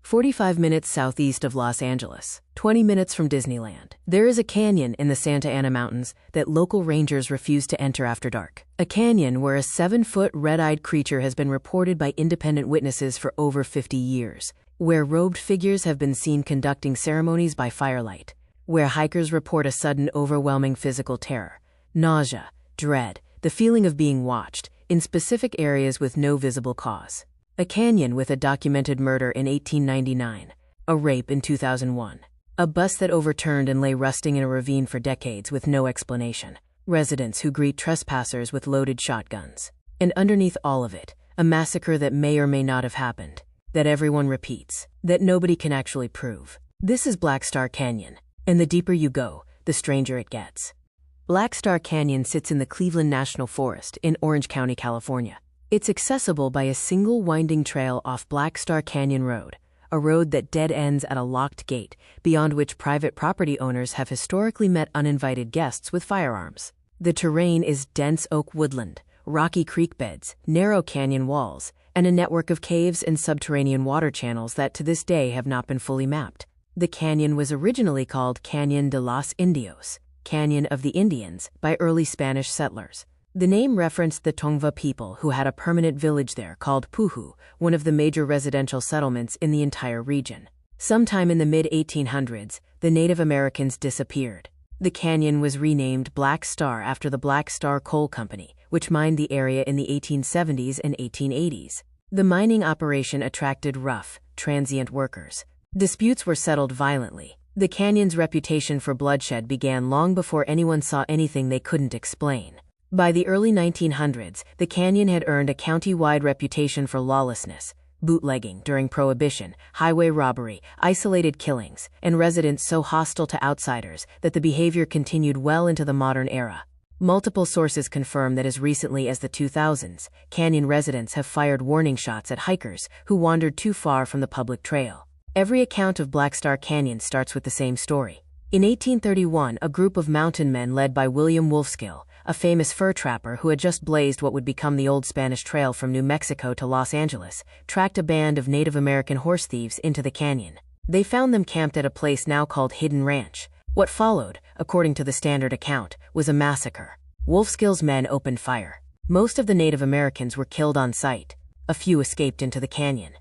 45 minutes southeast of Los Angeles, 20 minutes from Disneyland. There is a canyon in the Santa Ana Mountains that local rangers refuse to enter after dark. A canyon where a 7-foot red-eyed creature has been reported by independent witnesses for over 50 years, where robed figures have been seen conducting ceremonies by firelight, where hikers report a sudden overwhelming physical terror, nausea, dread, the feeling of being watched, in specific areas with no visible cause. A canyon with a documented murder in 1899, a rape in 2001, a bus that overturned and lay rusting in a ravine for decades with no explanation, residents who greet trespassers with loaded shotguns. And underneath all of it, a massacre that may or may not have happened, that everyone repeats, that nobody can actually prove. This is Black Star Canyon, and the deeper you go, the stranger it gets. Black Star Canyon sits in the Cleveland National Forest in Orange County, California. It's accessible by a single winding trail off Black Star Canyon Road, a road that dead ends at a locked gate, beyond which private property owners have historically met uninvited guests with firearms. The terrain is dense oak woodland, rocky creek beds, narrow canyon walls, and a network of caves and subterranean water channels that to this day have not been fully mapped. The canyon was originally called Cañón de los Indios, Canyon of the Indians, by early Spanish settlers. The name referenced the Tongva people who had a permanent village there called Puhu, one of the major residential settlements in the entire region. Sometime in the mid-1800s, the Native Americans disappeared. The canyon was renamed Black Star after the Black Star Coal Company, which mined the area in the 1870s and 1880s. The mining operation attracted rough, transient workers. Disputes were settled violently. The canyon's reputation for bloodshed began long before anyone saw anything they couldn't explain. By the early 1900s, the canyon had earned a county-wide reputation for lawlessness, bootlegging during Prohibition, highway robbery, isolated killings, and residents so hostile to outsiders that the behavior continued well into the modern era. Multiple sources confirm that as recently as the 2000s, canyon residents have fired warning shots at hikers who wandered too far from the public trail. Every account of Black Star Canyon starts with the same story. In 1831, a group of mountain men led by William Wolfskill, a famous fur trapper who had just blazed what would become the old Spanish Trail from New Mexico to Los Angeles, tracked a band of Native American horse thieves into the canyon. They found them camped at a place now called Hidden Ranch. What followed, according to the standard account, was a massacre. Wolfskill's men opened fire. Most of the Native Americans were killed on sight. A few escaped into the canyon.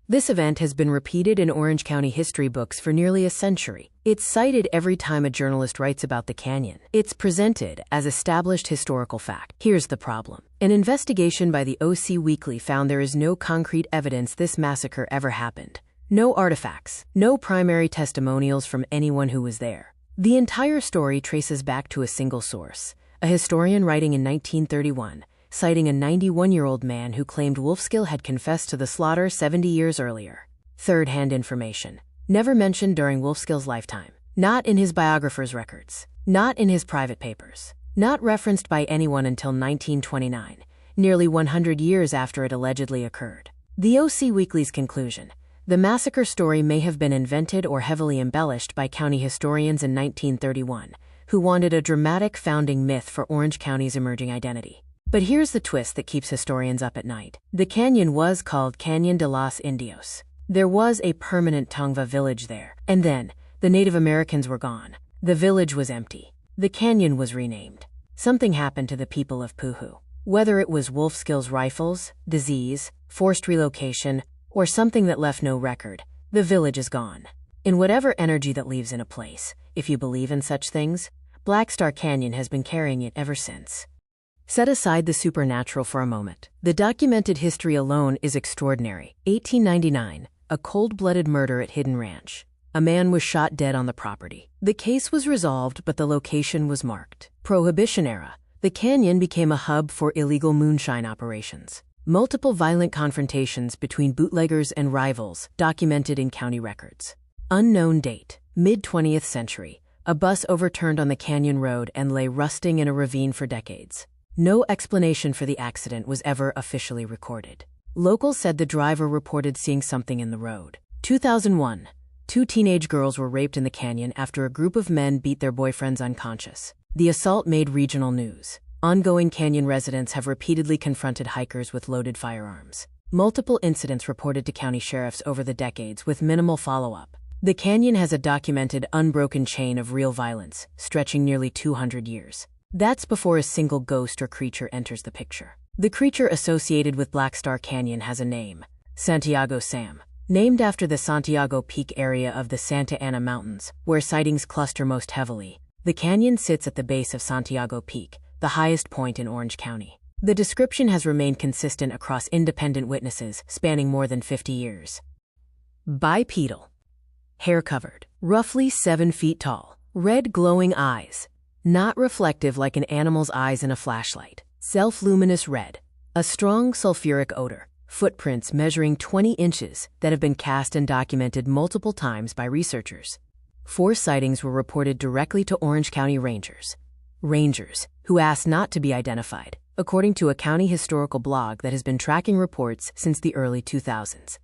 This event has been repeated in Orange County history books for nearly a century. It's cited every time a journalist writes about the canyon. It's presented as established historical fact. Here's the problem. An investigation by the OC Weekly found there is no concrete evidence this massacre ever happened. No artifacts, no primary testimonials from anyone who was there. The entire story traces back to a single source, a historian writing in 1931, citing a 91-year-old man who claimed Wolfskill had confessed to the slaughter 70 years earlier. Third-hand information. Never mentioned during Wolfskill's lifetime. Not in his biographer's records. Not in his private papers. Not referenced by anyone until 1929, nearly 100 years after it allegedly occurred. The OC Weekly's conclusion. The massacre story may have been invented or heavily embellished by county historians in 1931, who wanted a dramatic founding myth for Orange County's emerging identity. But here's the twist that keeps historians up at night. The canyon was called Cañón de los Indios. There was a permanent Tongva village there. And then, the Native Americans were gone. The village was empty. The canyon was renamed. Something happened to the people of Puhu. Whether it was Wolfskill's rifles, disease, forced relocation, or something that left no record, the village is gone. In whatever energy that leaves in a place, if you believe in such things, Black Star Canyon has been carrying it ever since. Set aside the supernatural for a moment. The documented history alone is extraordinary. 1899, a cold-blooded murder at Hidden Ranch. A man was shot dead on the property. The case was resolved, but the location was marked. Prohibition era. The canyon became a hub for illegal moonshine operations. Multiple violent confrontations between bootleggers and rivals documented in county records. Unknown date. Mid-20th century. A bus overturned on the canyon road and lay rusting in a ravine for decades. No explanation for the accident was ever officially recorded. Locals said the driver reported seeing something in the road. 2001. 2 teenage girls were raped in the canyon after a group of men beat their boyfriends unconscious. The assault made regional news. Ongoing canyon residents have repeatedly confronted hikers with loaded firearms. Multiple incidents reported to county sheriffs over the decades with minimal follow-up. The canyon has a documented unbroken chain of real violence, stretching nearly 200 years. That's before a single ghost or creature enters the picture. The creature associated with Black Star Canyon has a name, Santiago Sam, named after the Santiago Peak area of the Santa Ana Mountains, where sightings cluster most heavily. The canyon sits at the base of Santiago Peak, the highest point in Orange County. The description has remained consistent across independent witnesses spanning more than 50 years. Bipedal. Hair-covered, roughly 7 feet tall, red glowing eyes, not reflective like an animal's eyes in a flashlight, self-luminous red, a strong sulfuric odor, footprints measuring 20 inches that have been cast and documented multiple times by researchers. 4 sightings were reported directly to Orange County Rangers, who asked not to be identified, according to a county historical blog that has been tracking reports since the early 2000s.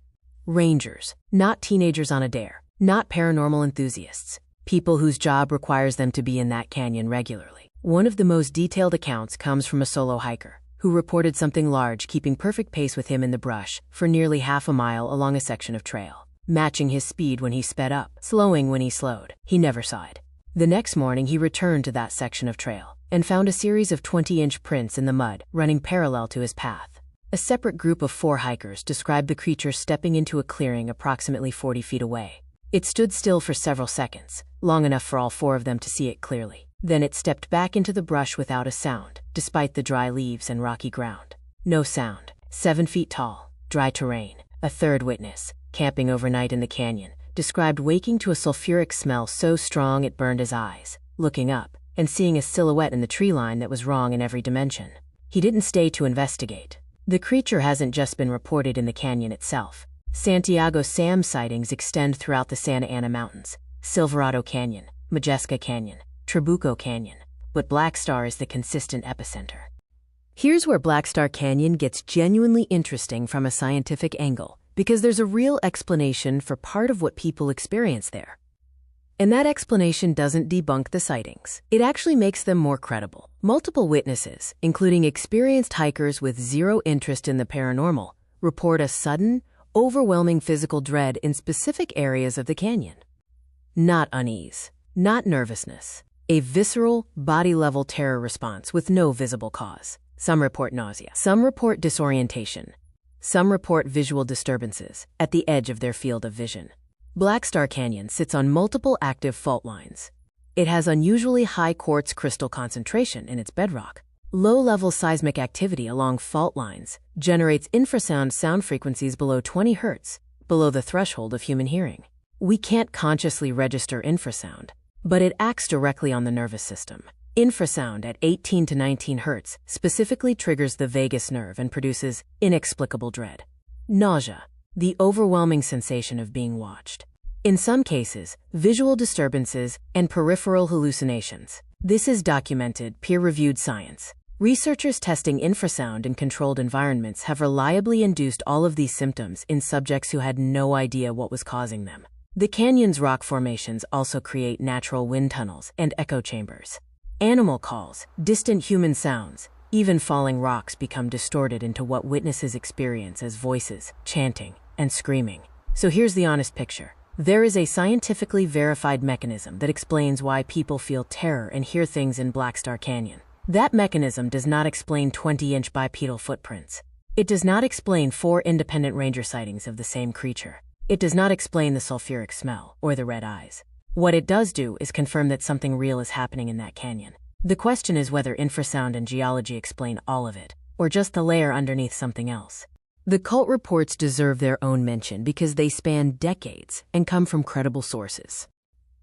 Rangers, not teenagers on a dare, not paranormal enthusiasts, people whose job requires them to be in that canyon regularly. One of the most detailed accounts comes from a solo hiker, who reported something large keeping perfect pace with him in the brush for nearly half a mile along a section of trail, matching his speed when he sped up, slowing when he slowed. He never saw it. The next morning he returned to that section of trail and found a series of 20-inch prints in the mud running parallel to his path. A separate group of 4 hikers described the creature stepping into a clearing approximately 40 feet away. It stood still for several seconds, long enough for all 4 of them to see it clearly. Then it stepped back into the brush without a sound, despite the dry leaves and rocky ground. No sound. 7 feet tall, dry terrain. A third witness, camping overnight in the canyon, described waking to a sulfuric smell so strong it burned his eyes, looking up, and seeing a silhouette in the tree line that was wrong in every dimension. He didn't stay to investigate. The creature hasn't just been reported in the canyon itself. Santiago Sam sightings extend throughout the Santa Ana Mountains, Silverado Canyon, Majestica Canyon, Trabuco Canyon, but Black Star is the consistent epicenter. Here's where Black Star Canyon gets genuinely interesting from a scientific angle, because there's a real explanation for part of what people experience there. And that explanation doesn't debunk the sightings. It actually makes them more credible. Multiple witnesses, including experienced hikers with zero interest in the paranormal, report a sudden, overwhelming physical dread in specific areas of the canyon. Not unease, not nervousness, a visceral, body-level terror response with no visible cause. Some report nausea, some report disorientation, some report visual disturbances at the edge of their field of vision. Black Star Canyon sits on multiple active fault lines. It has unusually high quartz crystal concentration in its bedrock. Low-level seismic activity along fault lines generates infrasound sound frequencies below 20 Hz, below the threshold of human hearing. We can't consciously register infrasound, but it acts directly on the nervous system. Infrasound at 18 to 19 Hz specifically triggers the vagus nerve and produces inexplicable dread. Nausea, the overwhelming sensation of being watched. In some cases, visual disturbances and peripheral hallucinations. This is documented, peer-reviewed science. Researchers testing infrasound in controlled environments have reliably induced all of these symptoms in subjects who had no idea what was causing them. The canyon's rock formations also create natural wind tunnels and echo chambers. Animal calls, distant human sounds, even falling rocks become distorted into what witnesses experience as voices, chanting, and screaming. So here's the honest picture. There is a scientifically verified mechanism that explains why people feel terror and hear things in Black Star Canyon. That mechanism does not explain 20-inch bipedal footprints. It does not explain 4 independent ranger sightings of the same creature. It does not explain the sulfuric smell or the red eyes. What it does do is confirm that something real is happening in that canyon. The question is whether infrasound and geology explain all of it, or just the layer underneath something else. The cult reports deserve their own mention because they span decades and come from credible sources.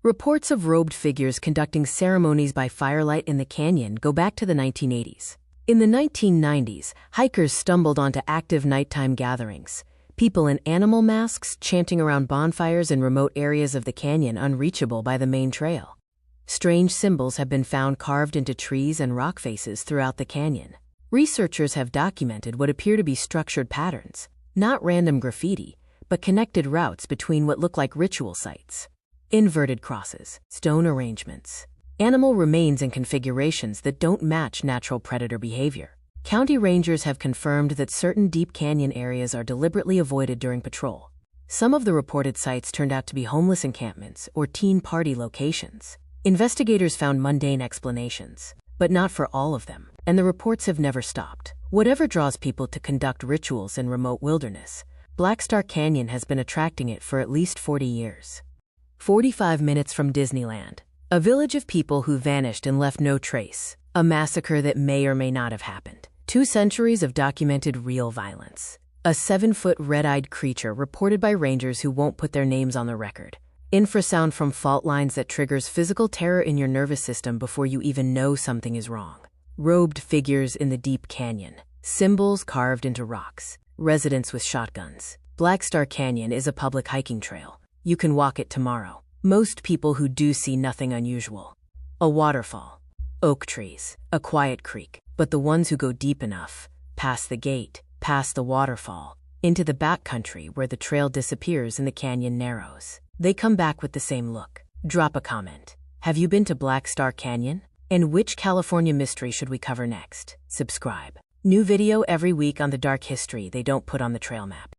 Reports of robed figures conducting ceremonies by firelight in the canyon go back to the 1980s. In the 1990s, hikers stumbled onto active nighttime gatherings, people in animal masks chanting around bonfires in remote areas of the canyon unreachable by the main trail. Strange symbols have been found carved into trees and rock faces throughout the canyon. Researchers have documented what appear to be structured patterns, not random graffiti, but connected routes between what look like ritual sites. Inverted crosses, stone arrangements, animal remains and configurations that don't match natural predator behavior. County rangers have confirmed that certain deep canyon areas are deliberately avoided during patrol. Some of the reported sites turned out to be homeless encampments or teen party locations. Investigators found mundane explanations, but not for all of them, and the reports have never stopped. Whatever draws people to conduct rituals in remote wilderness, Black Star Canyon has been attracting it for at least 40 years. 45 minutes from Disneyland. A village of people who vanished and left no trace. A massacre that may or may not have happened. 2 centuries of documented real violence. A 7-foot red-eyed creature reported by rangers who won't put their names on the record. Infrasound from fault lines that triggers physical terror in your nervous system before you even know something is wrong. Robed figures in the deep canyon. Symbols carved into rocks. Residents with shotguns. Black Star Canyon is a public hiking trail. You can walk it tomorrow. Most people who do see nothing unusual. A waterfall. Oak trees. A quiet creek. But the ones who go deep enough, past the gate, past the waterfall, into the backcountry where the trail disappears and the canyon narrows. They come back with the same look. Drop a comment. Have you been to Black Star Canyon? And which California mystery should we cover next? Subscribe. New video every week on the dark history they don't put on the trail map.